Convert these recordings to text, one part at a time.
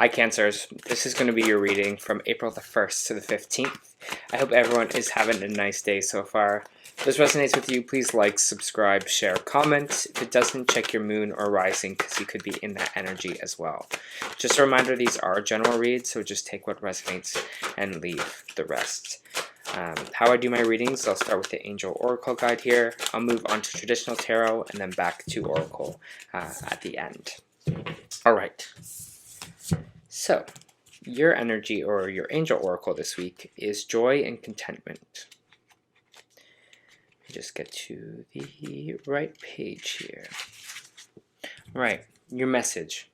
Hi Cancers, this is going to be your reading from April the 1st to the 15th. I hope everyone is having a nice day so far. If this resonates with you, please like, subscribe, share, comment. If it doesn't, check your moon or rising because you could be in that energy as well. Just a reminder, these are general reads, so just take what resonates and leave the rest. How I do my readings, I'll start with the Angel Oracle guide here. I'll move on to traditional tarot and then back to Oracle at the end. Alright. So, your energy or your angel oracle this week is joy and contentment. Just get to the right page here. Right, your message.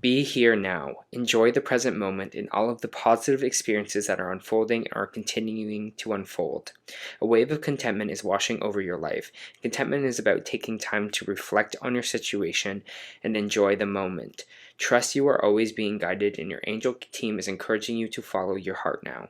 Be here now. Enjoy the present moment and all of the positive experiences that are unfolding and are continuing to unfold. A wave of contentment is washing over your life. Contentment is about taking time to reflect on your situation and enjoy the moment. Trust you are always being guided, and your angel team is encouraging you to follow your heart now.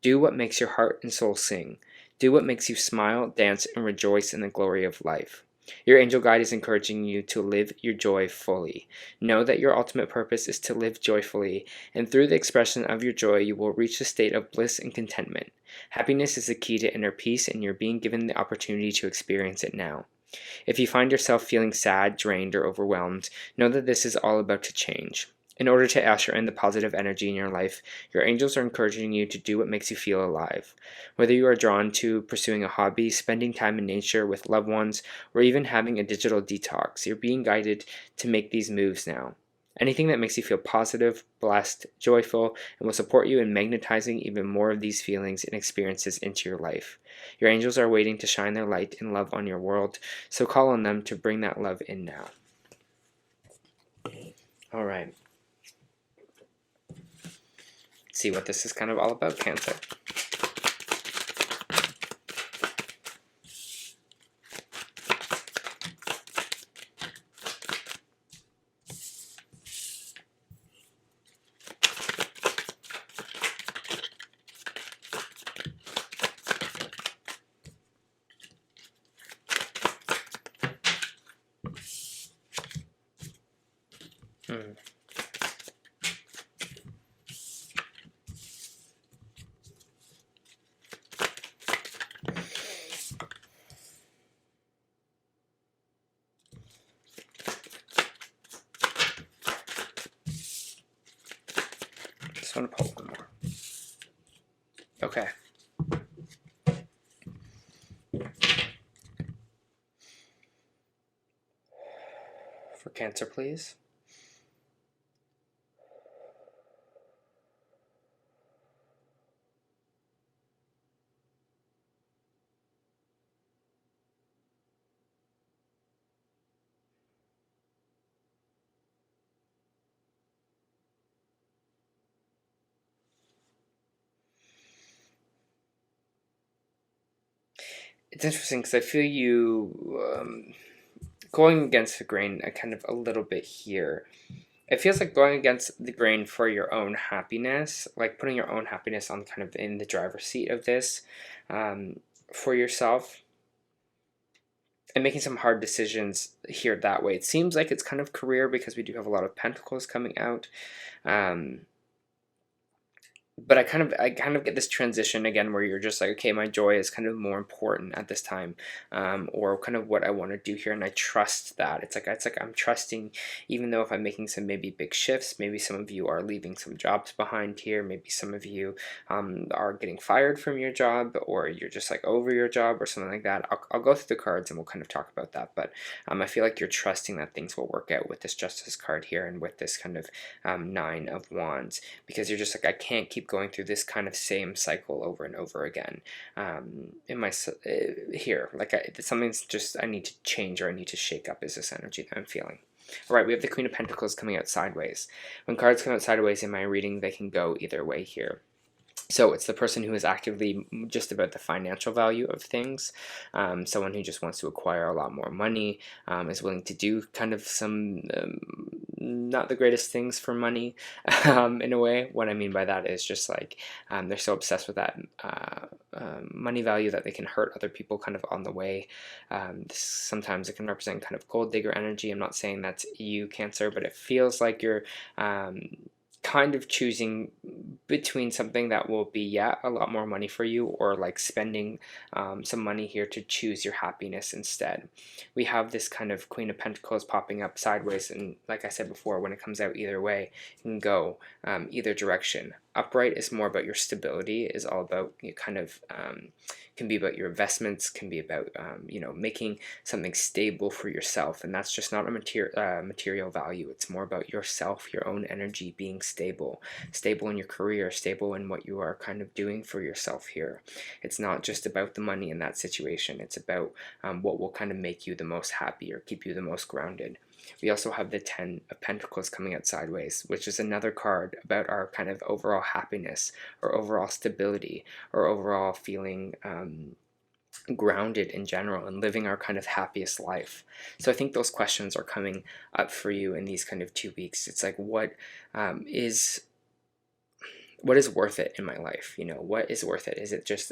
Do what makes your heart and soul sing. Do what makes you smile, dance, and rejoice in the glory of life. Your angel guide is encouraging you to live your joy fully. Know that your ultimate purpose is to live joyfully, and through the expression of your joy, you will reach a state of bliss and contentment. Happiness is the key to inner peace, and you're being given the opportunity to experience it now. If you find yourself feeling sad, drained, or overwhelmed, know that this is all about to change. In order to usher in the positive energy in your life, your angels are encouraging you to do what makes you feel alive. Whether you are drawn to pursuing a hobby, spending time in nature with loved ones, or even having a digital detox, you're being guided to make these moves now. Anything that makes you feel positive, blessed, joyful, and will support you in magnetizing even more of these feelings and experiences into your life. Your angels are waiting to shine their light and love on your world, so call on them to bring that love in now. All right. See what this is kind of all about, Cancer. Just want to pull one more. Okay. For Cancer, please. It's interesting because I feel you going against the grain kind of a little bit here. It feels like going against the grain for your own happiness, like putting your own happiness on kind of in the driver's seat of this for yourself and making some hard decisions here that way. It seems like it's kind of career because we do have a lot of pentacles coming out. But I kind of get this transition again where you're just like, okay, my joy is kind of more important at this time, or kind of what I want to do here, and I trust that. It's like I'm trusting, even though if I'm making some maybe big shifts, maybe some of you are leaving some jobs behind here, maybe some of you are getting fired from your job, or you're just like over your job or something like that. I'll go through the cards and we'll kind of talk about that, but I feel like you're trusting that things will work out with this Justice card here and with this kind of Nine of Wands, because you're just like, I can't keep going through this kind of same cycle over and over again in my here, like something's just, I need to change or I need to shake up is this energy that I'm feeling. All right, we have the Queen of Pentacles coming out sideways. When cards come out sideways in my reading, they can go either way here. So it's the person who is actively just about the financial value of things, someone who just wants to acquire a lot more money, is willing to do kind of some not the greatest things for money in a way. What I mean by that is just like they're so obsessed with that money value that they can hurt other people kind of on the way. Sometimes it can represent kind of gold digger energy. I'm not saying that's you, Cancer, but it feels like you're kind of choosing between something that will be a lot more money for you, or like spending some money here to choose your happiness instead. We have this kind of Queen of Pentacles popping up sideways, and like I said before, when it comes out either way, it can go either direction. Upright is more about your stability, is all about you kind of can be about your investments, can be about making something stable for yourself, and that's just not a material value. It's more about yourself, your own energy being stable in your career, stable in what you are kind of doing for yourself here. It's not just about the money in that situation. It's about what will kind of make you the most happy or keep you the most grounded. We also have the 10 of Pentacles coming out sideways, which is another card about our kind of overall happiness or overall stability or overall feeling grounded in general and living our kind of happiest life. So I think those questions are coming up for you in these kind of 2 weeks. It's like, what is worth it in my life? What is worth it? Is it just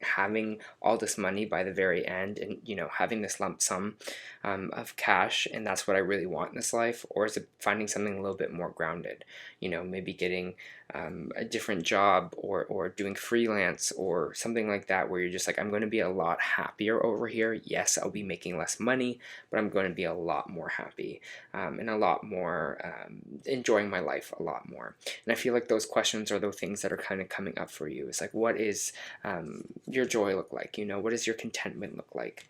having all this money by the very end, and having this lump sum of cash, and that's what I really want in this life? Or is it finding something a little bit more grounded, maybe getting a different job, or doing freelance or something like that, where you're just like, I'm going to be a lot happier over here. Yes, I'll be making less money, but I'm going to be a lot more happy, and a lot more enjoying my life a lot more. And I feel like those questions are the things that are kind of coming up for you. It's like, what is your joy look like? What does your contentment look like?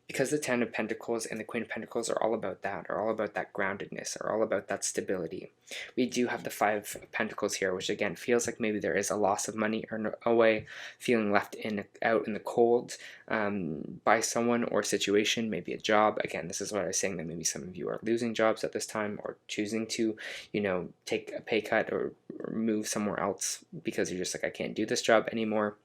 Because the 10 of Pentacles and the Queen of Pentacles are all about that, groundedness, are all about that stability. We do have the 5 of Pentacles here, which again feels like maybe there is a loss of money or away, feeling left out in the cold by someone or situation, maybe a job. Again, this is what I was saying, that maybe some of you are losing jobs at this time, or choosing to, take a pay cut or move somewhere else because you're just like, I can't do this job anymore.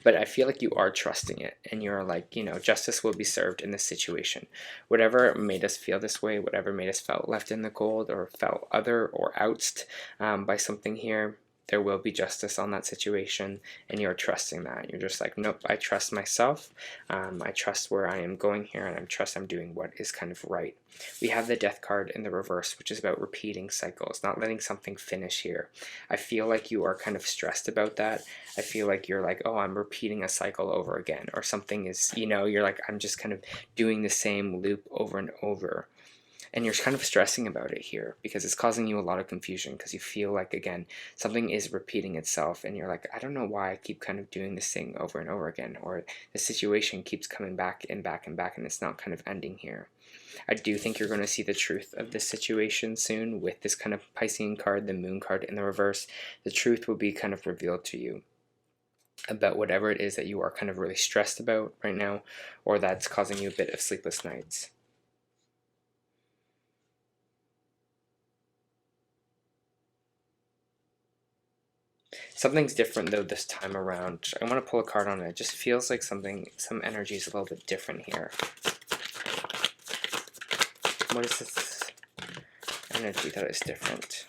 But I feel like you are trusting it, and you're like, justice will be served in this situation. Whatever made us feel this way, whatever made us felt left in the cold, or felt other or ousted by something here, there will be justice on that situation, and you're trusting that. You're just like, nope, I trust myself. I trust where I am going here, and I trust I'm doing what is kind of right. We have the Death card in the reverse, which is about repeating cycles, not letting something finish here. I feel like you are kind of stressed about that. I feel like you're like, oh, I'm repeating a cycle over again, or something is, you're like, I'm just kind of doing the same loop over and over. And you're kind of stressing about it here because it's causing you a lot of confusion, because you feel like, again, something is repeating itself, and you're like, I don't know why I keep kind of doing this thing over and over again, or the situation keeps coming back and back and back, and it's not kind of ending here. I do think you're going to see the truth of this situation soon with this kind of Piscean card, the Moon card in the reverse. The truth will be kind of revealed to you about whatever it is that you are kind of really stressed about right now, or that's causing you a bit of sleepless nights. Something's different though this time around. I want to pull a card on it. It just feels like some energy is a little bit different here. What is this energy that is different?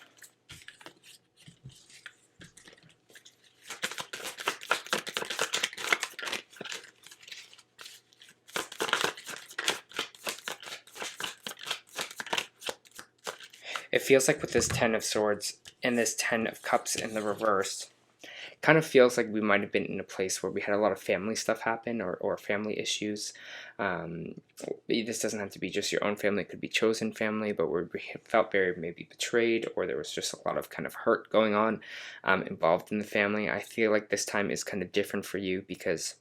It feels like with this 10 of Swords and this 10 of Cups in the reverse, kind of feels like we might have been in a place where we had a lot of family stuff happen, or family issues. This doesn't have to be just your own family, it could be chosen family, but we felt very maybe betrayed, or there was just a lot of kind of hurt going on involved in the family. I feel like this time is kind of different for you, because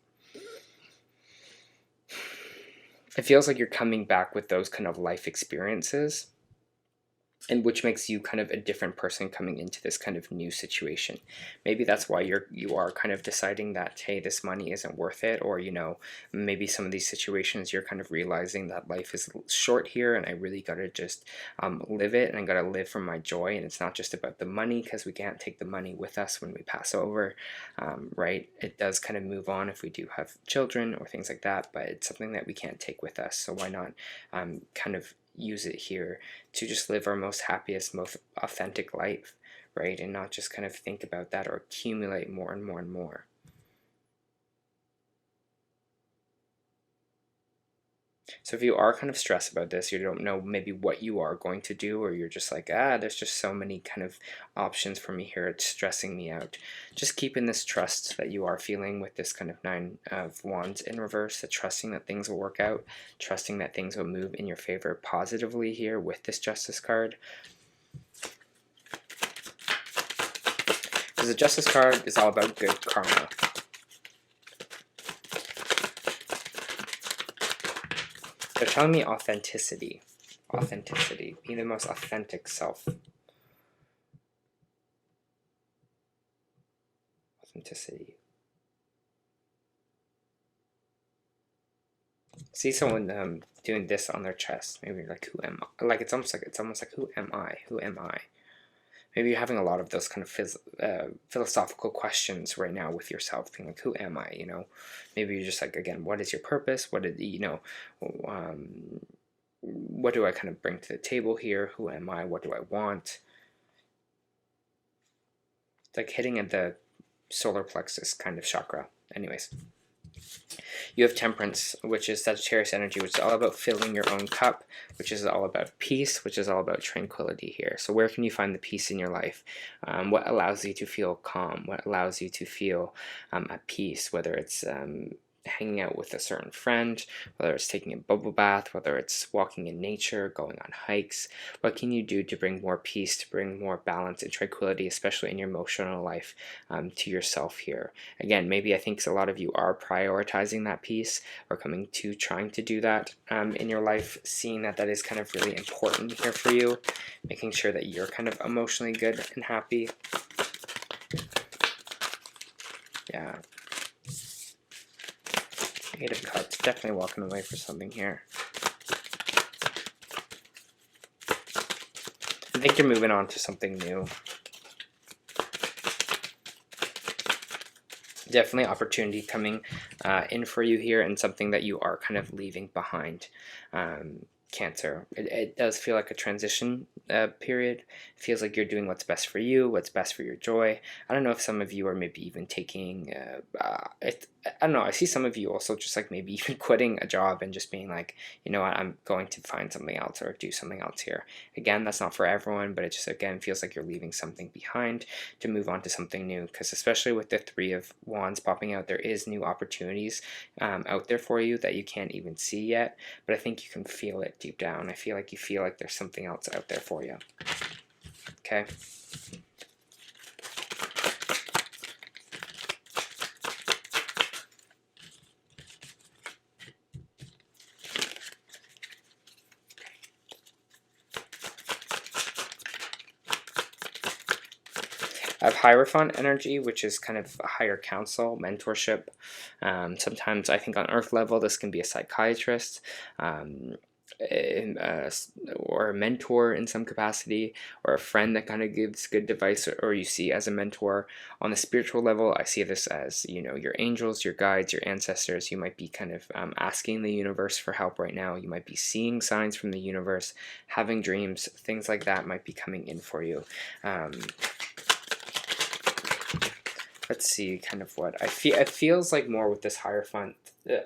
it feels like you're coming back with those kind of life experiences, and which makes you kind of a different person coming into this kind of new situation. Maybe that's why you are kind of deciding that, hey, this money isn't worth it, or maybe some of these situations you're kind of realizing that life is short here, and I really gotta just live it, and I gotta live for my joy, and it's not just about the money, because we can't take the money with us when we pass over, right? It does kind of move on if we do have children or things like that, but it's something that we can't take with us. So why not kind of use it here to just live our most happiest, most authentic life, right? And not just kind of think about that or accumulate more and more and more. So if you are kind of stressed about this, you don't know maybe what you are going to do, or you're just like, there's just so many kind of options for me here, it's stressing me out. Just keep in this trust that you are feeling with this kind of Nine of Wands in reverse, that trusting that things will work out, trusting that things will move in your favor positively here with this Justice card. Because the Justice card is all about good karma. They're telling me authenticity. Authenticity. Be the most authentic self. Authenticity. See someone doing this on their chest. Maybe you're like, who am I? Like it's almost like who am I? Who am I? Maybe you're having a lot of those kind of philosophical questions right now with yourself, being like, who am I? You know, maybe you're just like, again, what is your purpose? What did you know? What do I kind of bring to the table here? Who am I? What do I want? It's like hitting at the solar plexus kind of chakra. Anyways. You have Temperance, which is Sagittarius energy, which is all about filling your own cup, which is all about peace, which is all about tranquility here. So where can you find the peace in your life? What allows you to feel calm? What allows you to feel at peace, whether it's hanging out with a certain friend, whether it's taking a bubble bath, whether it's walking in nature, going on hikes. What can you do to bring more peace, to bring more balance and tranquility, especially in your emotional life, to yourself here? Again, maybe I think a lot of you are prioritizing that peace, or trying to do that in your life, seeing that that is kind of really important here for you, making sure that you're kind of emotionally good and happy. Yeah. Eight of Cups, definitely walking away for something here. I think you're moving on to something new. Definitely opportunity coming in for you here, and something that you are kind of leaving behind. Cancer. It does feel like a transition period. It feels like you're doing what's best for you, what's best for your joy. I don't know if some of you are maybe even taking, I don't know, I see some of you also just like maybe even quitting a job and just being like, you know what, I'm going to find something else or do something else here. Again, that's not for everyone, but it just, again, feels like you're leaving something behind to move on to something new, because especially with the Three of Wands popping out, there is new opportunities out there for you that you can't even see yet, but I think you can feel it deep down. I feel like you feel like there's something else out there for you. Okay. I have Hierophant energy, which is kind of a higher counsel, mentorship. Sometimes I think on earth level, this can be a psychiatrist, or a mentor in some capacity, or a friend that kind of gives good advice, or you see as a mentor. On the spiritual level, I see this as, you know, your angels, your guides, your ancestors. You might be kind of asking the universe for help right now. You might be seeing signs from the universe, having dreams, things like that might be coming in for you. Let's see kind of what I feel. It feels like more with this Hierophant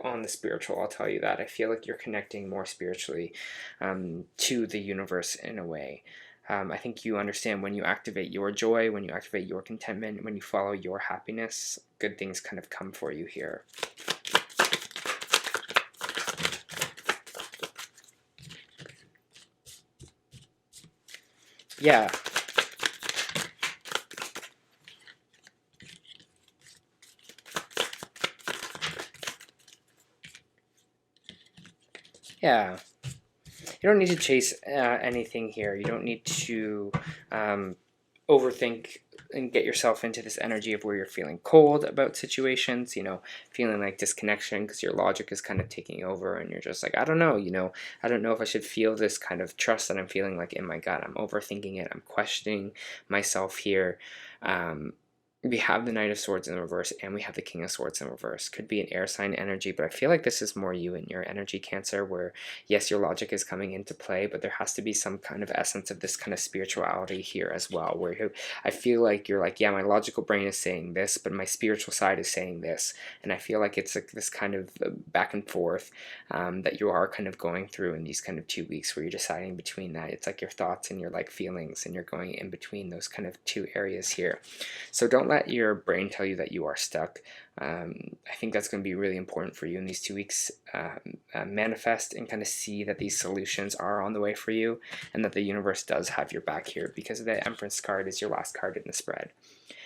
on the spiritual, I'll tell you that. I feel like you're connecting more spiritually to the universe in a way. I think you understand when you activate your joy, when you activate your contentment, when you follow your happiness, good things kind of come for you here. Yeah. Yeah. You don't need to chase anything here. You don't need to overthink and get yourself into this energy of where you're feeling cold about situations, you know, feeling like disconnection because your logic is kind of taking over, and you're just like, I don't know, you know, I don't know if I should feel this kind of trust that I'm feeling like in my gut. I'm overthinking it. I'm questioning myself here. we have the Knight of Swords in reverse and we have the King of Swords in reverse. Could be an air sign energy, but I feel like this is more you and your energy, Cancer, where yes, your logic is coming into play, but there has to be some kind of essence of this kind of spirituality here as well, where I feel like you're like, yeah, my logical brain is saying this, but my spiritual side is saying this. And I feel like it's like this kind of back and forth that you are kind of going through in these kind of 2 weeks where you're deciding between that. It's like your thoughts and your like feelings, and you're going in between those kind of two areas here. So don't let your brain tell you that you are stuck. I think that's going to be really important for you in these 2 weeks. Manifest and kind of see that these solutions are on the way for you, and that the universe does have your back here, because the Empress card is your last card in the spread.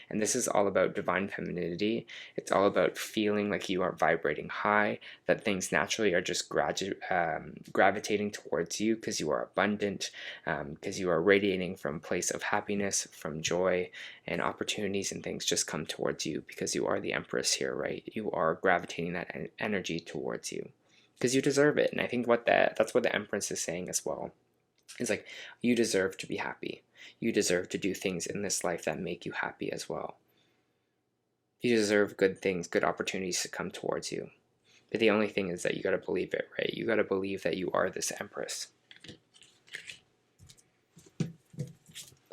And this is all about divine femininity. It's all about feeling like you are vibrating high, that things naturally are just gravitating towards you because you are abundant, because you are radiating from a place of happiness, from joy, and opportunities and things just come towards you because you are the Empress here, right? You are gravitating that energy towards you because you deserve it. And I think that's what the Empress is saying as well. It's like, you deserve to be happy. You deserve to do things in this life that make you happy as well. You deserve good things, good opportunities to come towards you. But the only thing is that you got to believe it, right? You got to believe that you are this Empress.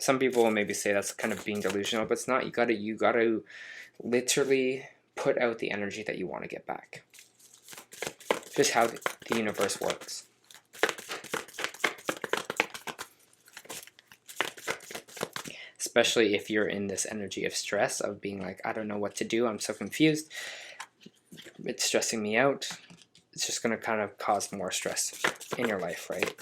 Some people will maybe say that's kind of being delusional, but it's not. You got to literally put out the energy that you want to get back. Just how the universe works. Especially if you're in this energy of stress, of being like, I don't know what to do, I'm so confused, it's stressing me out. It's just going to kind of cause more stress in your life, right?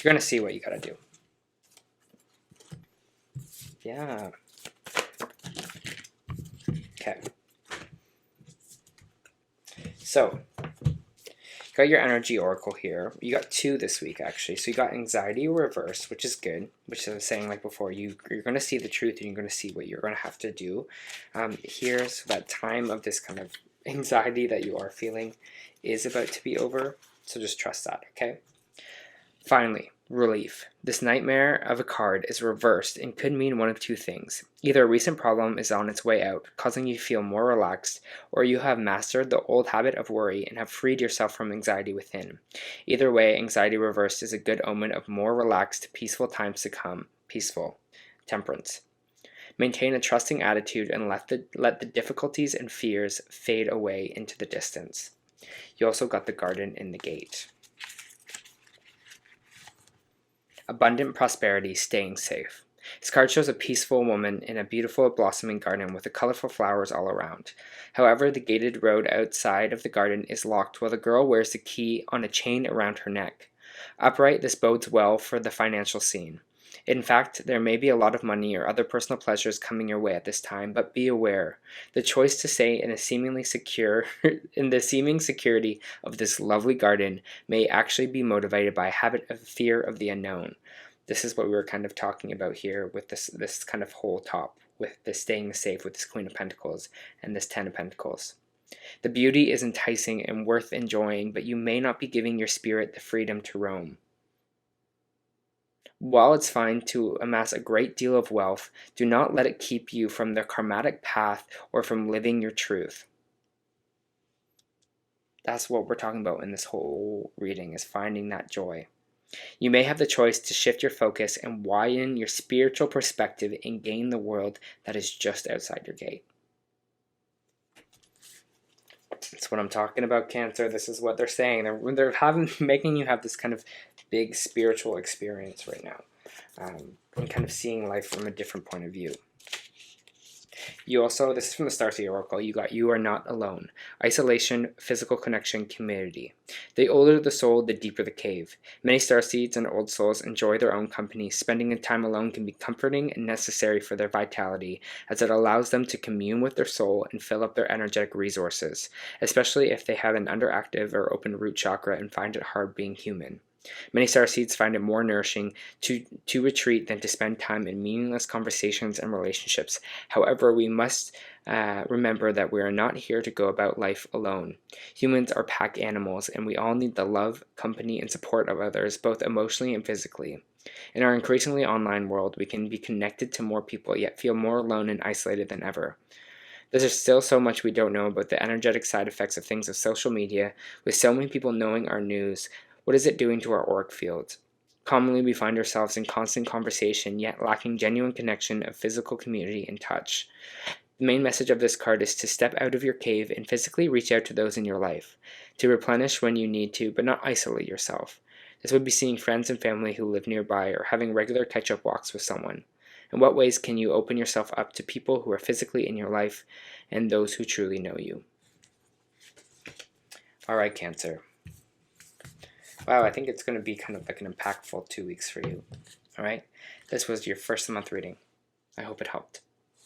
You're going to see what you got to do. Yeah. Okay. So, got your energy oracle here. You got 2 this week, actually. So you got anxiety reverse, which is good, which I was saying like before, you're going to see the truth, and you're going to see what you're going to have to do. Here's that time of this kind of anxiety that you are feeling is about to be over. So just trust that, okay? Finally, relief. This nightmare of a card is reversed and could mean one of 2 things. Either a recent problem is on its way out, causing you to feel more relaxed, or you have mastered the old habit of worry and have freed yourself from anxiety within. Either way, anxiety reversed is a good omen of more relaxed, peaceful times to come. Peaceful. Temperance. Maintain a trusting attitude and let the difficulties and fears fade away into the distance. You also got the garden in the gate. Abundant prosperity, staying safe. This card shows a peaceful woman in a beautiful blossoming garden with the colorful flowers all around. However, the gated road outside of the garden is locked while the girl wears the key on a chain around her neck. Upright, this bodes well for the financial scene. In fact, there may be a lot of money or other personal pleasures coming your way at this time, but be aware. The choice to stay in the seeming security of this lovely garden may actually be motivated by a habit of fear of the unknown. This is what we were kind of talking about here with this kind of whole top, with this staying safe with this Queen of Pentacles and this Ten of Pentacles. The beauty is enticing and worth enjoying, but you may not be giving your spirit the freedom to roam. While it's fine to amass a great deal of wealth, do not let it keep you from the karmatic path or from living your truth. That's what we're talking about in this whole reading, is finding that joy. You may have the choice to shift your focus and widen your spiritual perspective and gain the world that is just outside your gate. That's what I'm talking about, Cancer. This is what they're saying. They're making you have this kind of big spiritual experience right now, and kind of seeing life from a different point of view. You also, this is from the Starseed Oracle, you are not alone. Isolation, physical connection, community. The older the soul, the deeper the cave. Many starseeds and old souls enjoy their own company. Spending time alone can be comforting and necessary for their vitality, as it allows them to commune with their soul and fill up their energetic resources, especially if they have an underactive or open root chakra and find it hard being human. Many starseeds find it more nourishing to retreat than to spend time in meaningless conversations and relationships. However, we must remember that we are not here to go about life alone. Humans are pack animals, and we all need the love, company, and support of others, both emotionally and physically. In our increasingly online world, we can be connected to more people, yet feel more alone and isolated than ever. There's still so much we don't know about the energetic side effects of things of social media, with so many people knowing our news. What is it doing to our auric fields? Commonly, we find ourselves in constant conversation, yet lacking genuine connection of physical community and touch. The main message of this card is to step out of your cave and physically reach out to those in your life, to replenish when you need to, but not isolate yourself. This would be seeing friends and family who live nearby or having regular catch-up walks with someone. In what ways can you open yourself up to people who are physically in your life and those who truly know you? All right, Cancer. Wow, I think it's going to be kind of like an impactful 2 weeks for you. All right? This was your first month reading. I hope it helped.